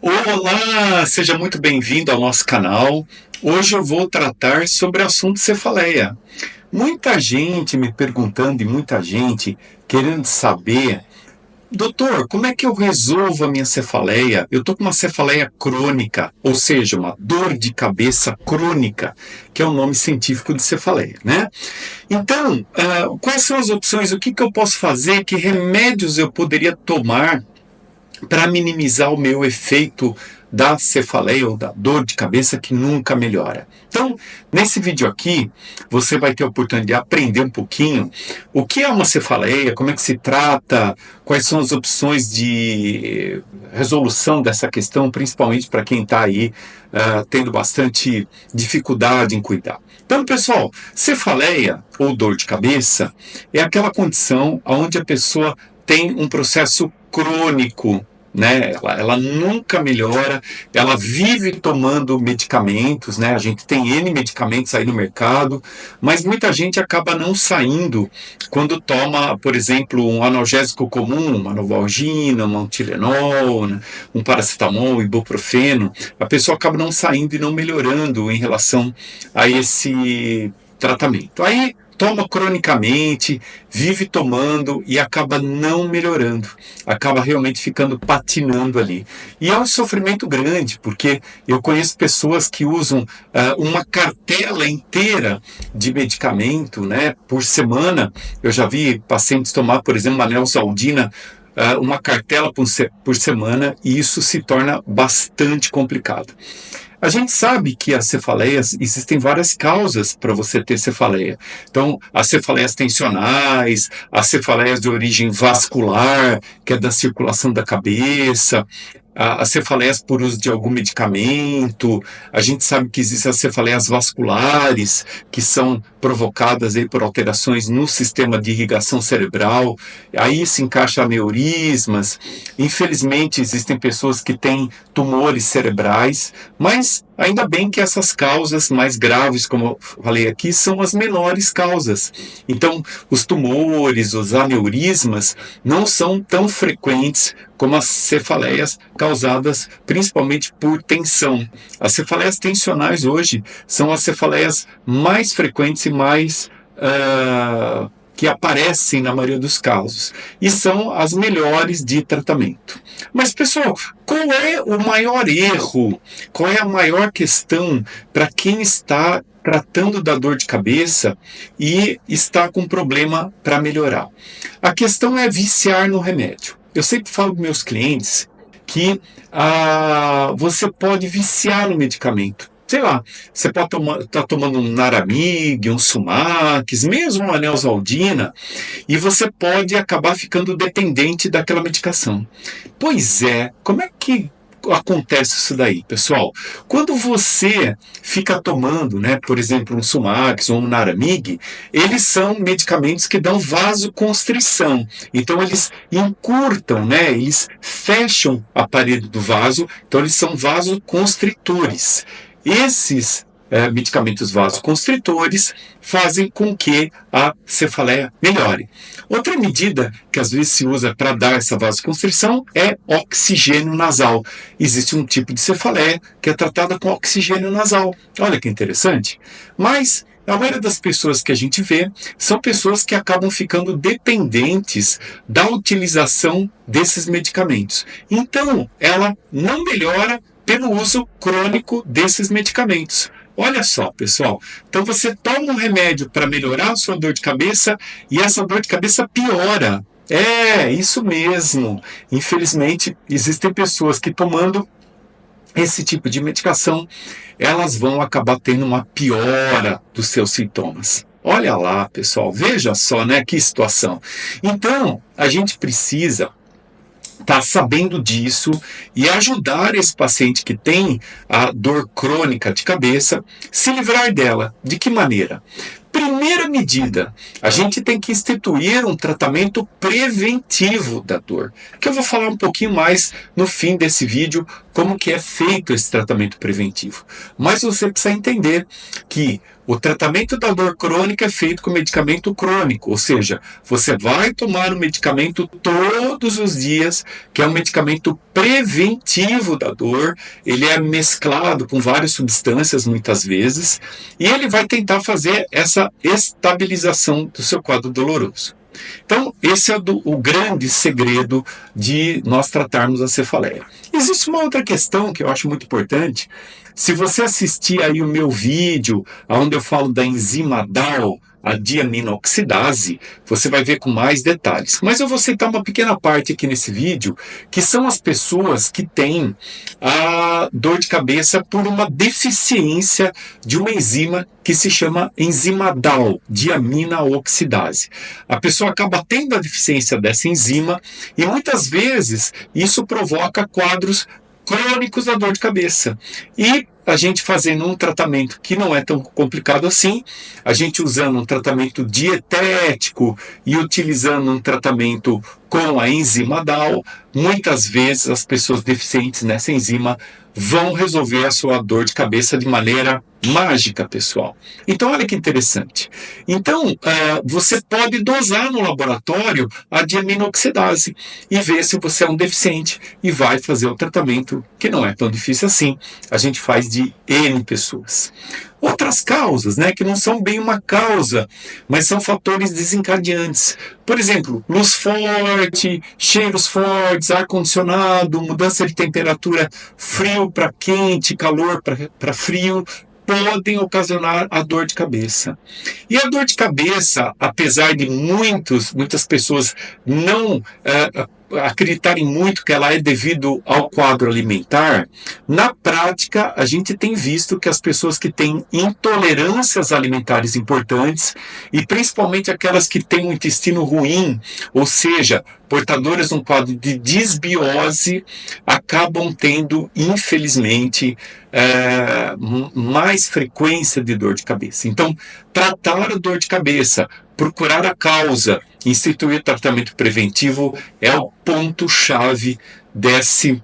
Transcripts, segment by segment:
Olá, seja muito bem-vindo ao nosso canal. Hoje eu vou tratar sobre o assunto cefaleia. Muita gente me perguntando e muita gente querendo saber, doutor, como é que eu resolvo a minha cefaleia? Eu estou com uma cefaleia crônica, ou seja, uma dor de cabeça crônica, que é o nome científico de cefaleia, né? Então, quais são as opções? O que eu posso fazer? Que remédios eu poderia tomar para minimizar o meu efeito da cefaleia ou da dor de cabeça que nunca melhora. Então, nesse vídeo aqui, você vai ter a oportunidade de aprender um pouquinho o que é uma cefaleia, como é que se trata, quais são as opções de resolução dessa questão, principalmente para quem está aí tendo bastante dificuldade em cuidar. Então, pessoal, cefaleia ou dor de cabeça é aquela condição onde a pessoa tem um processo crônico, né? Ela nunca melhora, ela vive tomando medicamentos, né? A gente tem N medicamentos aí no mercado, mas muita gente acaba não saindo quando toma, por exemplo, um analgésico comum, uma Novalgina, um Tylenol, né? Um paracetamol, ibuprofeno. A pessoa acaba não saindo e não melhorando em relação a esse tratamento. Aí toma cronicamente, vive tomando e acaba não melhorando, acaba realmente ficando patinando ali. E é um sofrimento grande, porque eu conheço pessoas que usam uma cartela inteira de medicamento, né, por semana. Eu já vi pacientes tomar, por exemplo, uma Neosaldina, uma cartela por semana, e isso se torna bastante complicado. A gente sabe que as cefaleias, existem várias causas para você ter cefaleia. Então, as cefaleias tensionais, as cefaleias de origem vascular, que é da circulação da cabeça, as cefaleias por uso de algum medicamento. A gente sabe que existem as cefaleias vasculares, que são provocadas aí por alterações no sistema de irrigação cerebral. Aí se encaixa aneurismas. Infelizmente, existem pessoas que têm tumores cerebrais, mas ainda bem que essas causas mais graves, como eu falei aqui, são as menores causas. Então, os tumores, os aneurismas, não são tão frequentes como as cefaleias causadas principalmente por tensão. As cefaleias tensionais hoje são as cefaleias mais frequentes e mais que aparecem na maioria dos casos, e são as melhores de tratamento. Mas, pessoal, qual é o maior erro, qual é a maior questão para quem está tratando da dor de cabeça e está com problema para melhorar? A questão é viciar no remédio. Eu sempre falo para meus clientes que você pode viciar no medicamento. Sei lá, você pode estar tomando um Naramig, um Sumax, mesmo uma Neosaldina, e você pode acabar ficando dependente daquela medicação. Pois é, como é que acontece isso daí, pessoal? Quando você fica tomando, né, por exemplo, um Sumax ou um Naramig, eles são medicamentos que dão vasoconstrição. Então eles encurtam, né, eles fecham a parede do vaso, então eles são vasoconstritores. Esses medicamentos vasoconstritores fazem com que a cefaleia melhore. Outra medida que às vezes se usa para dar essa vasoconstrição é oxigênio nasal. Existe um tipo de cefaleia que é tratada com oxigênio nasal. Olha que interessante. Mas a maioria das pessoas que a gente vê são pessoas que acabam ficando dependentes da utilização desses medicamentos. Então, ela não melhora pelo uso crônico desses medicamentos. Olha só, pessoal. Então você toma um remédio para melhorar a sua dor de cabeça e essa dor de cabeça piora. É, isso mesmo. Infelizmente, existem pessoas que tomando esse tipo de medicação, elas vão acabar tendo uma piora dos seus sintomas. Olha lá, pessoal. Veja só, né, que situação. Então, a gente precisa estar sabendo disso e ajudar esse paciente que tem a dor crônica de cabeça se livrar dela. De que maneira? Primeira medida, a gente tem que instituir um tratamento preventivo da dor, que eu vou falar um pouquinho mais no fim desse vídeo como que é feito esse tratamento preventivo. Mas você precisa entender que o tratamento da dor crônica é feito com medicamento crônico, ou seja, você vai tomar o medicamento todos os dias, que é um medicamento preventivo da dor, ele é mesclado com várias substâncias muitas vezes, e ele vai tentar fazer essa estabilização do seu quadro doloroso. Então, esse é o grande segredo de nós tratarmos a cefaleia. Existe uma outra questão que eu acho muito importante. Se você assistir aí o meu vídeo, onde eu falo da enzima DAO, a diaminoxidase, você vai ver com mais detalhes. Mas eu vou citar uma pequena parte aqui nesse vídeo, que são as pessoas que têm a dor de cabeça por uma deficiência de uma enzima que se chama enzima DAO, diaminoxidase. A pessoa acaba tendo a deficiência dessa enzima e muitas vezes isso provoca quadros crônicos da dor de cabeça. E a gente fazendo um tratamento que não é tão complicado assim, a gente usando um tratamento dietético e utilizando um tratamento com a enzima DAO, muitas vezes as pessoas deficientes nessa enzima vão resolver a sua dor de cabeça de maneira mágica, pessoal. Então, olha que interessante. Então, você pode dosar no laboratório a diaminoxidase e ver se você é um deficiente e vai fazer o tratamento, que não é tão difícil assim. A gente faz de N pessoas. Outras causas, né, que não são bem uma causa, mas são fatores desencadeantes. Por exemplo, luz forte, cheiros fortes, ar-condicionado, mudança de temperatura, frio para quente, calor para frio, podem ocasionar a dor de cabeça. E a dor de cabeça, apesar de muitas pessoas não acreditarem muito que ela é devido ao quadro alimentar, na prática a gente tem visto que as pessoas que têm intolerâncias alimentares importantes, e principalmente aquelas que têm um intestino ruim, ou seja, portadoras de um quadro de disbiose, acabam tendo, infelizmente, mais frequência de dor de cabeça. Então, tratar a dor de cabeça, procurar a causa, instituir tratamento preventivo é o ponto-chave desse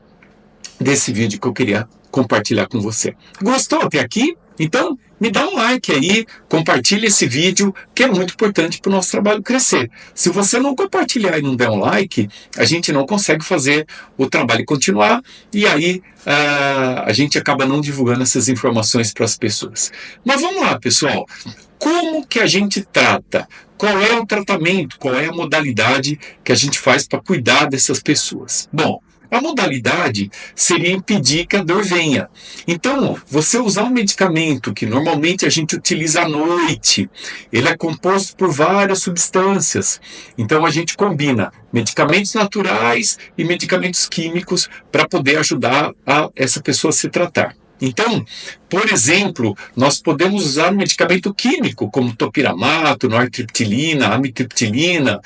vídeo que eu queria compartilhar com você. Gostou até aqui? Então, me dá um like aí, compartilhe esse vídeo, que é muito importante para o nosso trabalho crescer. Se você não compartilhar e não der um like, a gente não consegue fazer o trabalho continuar, e aí a gente acaba não divulgando essas informações para as pessoas. Mas vamos lá, pessoal. Como que a gente trata? Qual é o tratamento? Qual é a modalidade que a gente faz para cuidar dessas pessoas? Bom, a modalidade seria impedir que a dor venha. Então, você usar um medicamento que normalmente a gente utiliza à noite, ele é composto por várias substâncias. Então, a gente combina medicamentos naturais e medicamentos químicos para poder ajudar essa pessoa a se tratar. Então, por exemplo, nós podemos usar um medicamento químico, como topiramato, nortriptilina, amitriptilina,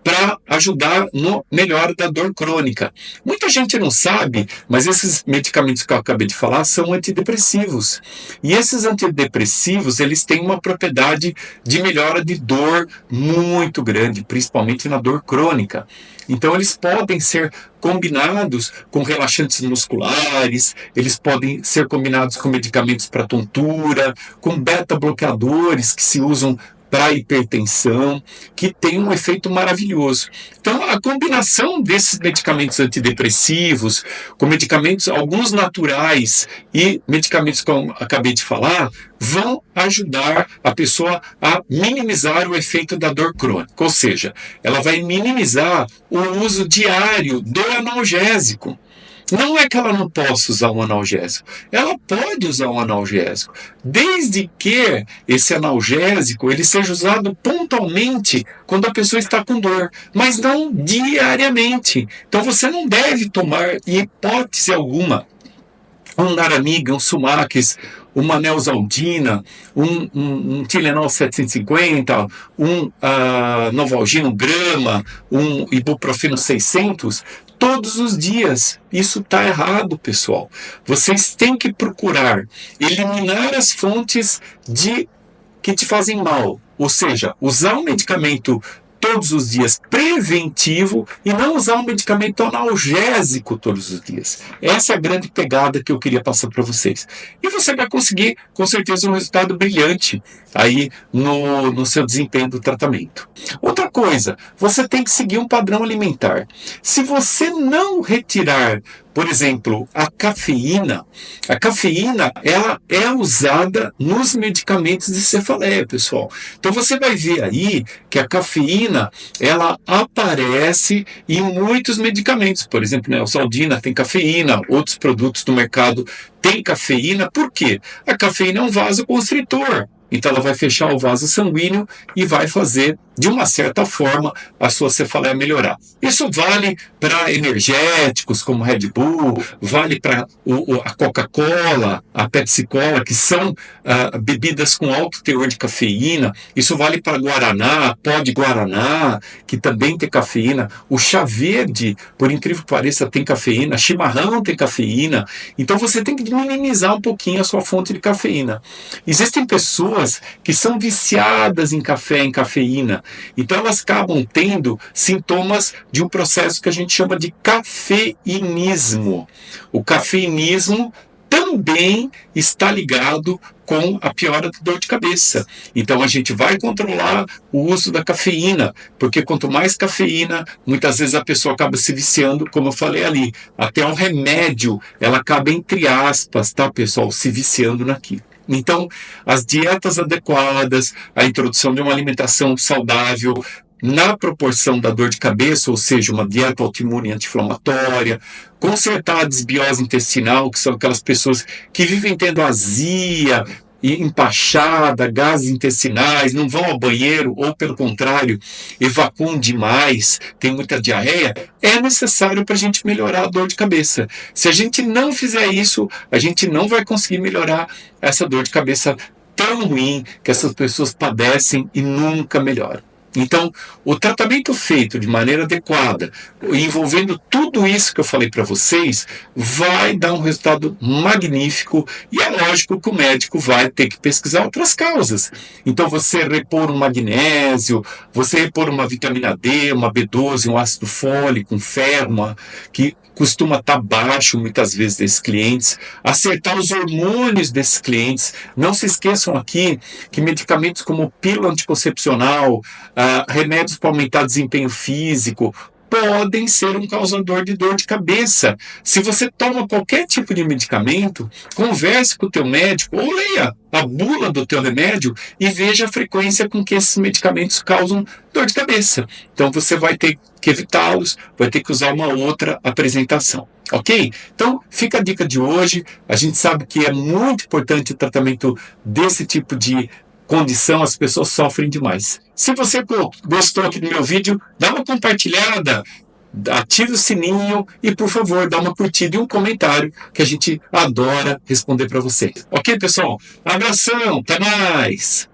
para ajudar no melhora da dor crônica. Muita gente não sabe, mas esses medicamentos que eu acabei de falar são antidepressivos. E esses antidepressivos, eles têm uma propriedade de melhora de dor muito grande, principalmente na dor crônica. Então, eles podem ser combinados com relaxantes musculares, eles podem ser combinados com medicamentos para tontura, com beta-bloqueadores que se usam para hipertensão, que tem um efeito maravilhoso. Então, a combinação desses medicamentos antidepressivos, com medicamentos, alguns naturais e medicamentos que eu acabei de falar, vão ajudar a pessoa a minimizar o efeito da dor crônica. Ou seja, ela vai minimizar o uso diário do analgésico. Não é que ela não possa usar um analgésico. Ela pode usar um analgésico, desde que esse analgésico ele seja usado pontualmente quando a pessoa está com dor, mas não diariamente. Então você não deve tomar, em hipótese alguma, um Naramig, um Sumax, uma Neosaldina, um Tilenol 750, um Novalgina, um grama, um Ibuprofeno 600, todos os dias. Isso está errado, pessoal. Vocês têm que procurar eliminar as fontes que te fazem mal. Ou seja, usar um medicamento todos os dias preventivo e não usar um medicamento analgésico todos os dias. Essa é a grande pegada que eu queria passar para vocês. E você vai conseguir, com certeza, um resultado brilhante aí no seu desempenho do tratamento. Outra coisa, você tem que seguir um padrão alimentar. Se você não retirar, por exemplo, a cafeína ela é usada nos medicamentos de cefaleia, pessoal. Então você vai ver aí que a cafeína ela aparece em muitos medicamentos. Por exemplo, né, a Neosaldina tem cafeína, outros produtos do mercado têm cafeína. Por quê? A cafeína é um vasoconstritor. Então ela vai fechar o vaso sanguíneo e vai fazer, de uma certa forma, a sua cefaleia melhorar. Isso vale para energéticos como Red Bull, vale para a Coca-Cola, a Pepsi-Cola, que são bebidas com alto teor de cafeína. Isso vale para Guaraná, pó de Guaraná, que também tem cafeína. O chá verde, por incrível que pareça, tem cafeína. Chimarrão tem cafeína. Então você tem que minimizar um pouquinho a sua fonte de cafeína. Existem pessoas que são viciadas em café, em cafeína. Então elas acabam tendo sintomas de um processo que a gente chama de cafeinismo. O cafeinismo também está ligado com a piora da dor de cabeça. Então a gente vai controlar o uso da cafeína, porque quanto mais cafeína, muitas vezes a pessoa acaba se viciando, como eu falei ali, até o remédio, ela acaba entre aspas, tá, pessoal, se viciando naquilo. Então, as dietas adequadas, a introdução de uma alimentação saudável, na proporção da dor de cabeça, ou seja, uma dieta autoimune anti-inflamatória, consertar a desbiose intestinal, que são aquelas pessoas que vivem tendo azia, empachada, gases intestinais, não vão ao banheiro, ou pelo contrário, evacuam demais, tem muita diarreia, é necessário para a gente melhorar a dor de cabeça. Se a gente não fizer isso, a gente não vai conseguir melhorar essa dor de cabeça tão ruim que essas pessoas padecem e nunca melhoram. Então, o tratamento feito de maneira adequada, envolvendo tudo isso que eu falei para vocês, vai dar um resultado magnífico e é lógico que o médico vai ter que pesquisar outras causas. Então, você repor um magnésio, você repor uma vitamina D, uma B12, um ácido fólico, um ferro, que costuma estar baixo muitas vezes desses clientes, acertar os hormônios desses clientes. Não se esqueçam aqui que medicamentos como pílula anticoncepcional, remédios para aumentar desempenho físico, podem ser um causador de dor de cabeça. Se você toma qualquer tipo de medicamento, converse com o teu médico ou leia a bula do teu remédio e veja a frequência com que esses medicamentos causam dor de cabeça. Então você vai ter que evitá-los, vai ter que usar uma outra apresentação. Ok? Então fica a dica de hoje. A gente sabe que é muito importante o tratamento desse tipo de condição, as pessoas sofrem demais. Se você gostou aqui do meu vídeo, dá uma compartilhada, ative o sininho e, por favor, dá uma curtida e um comentário que a gente adora responder para vocês. Ok, pessoal? Abração, até mais!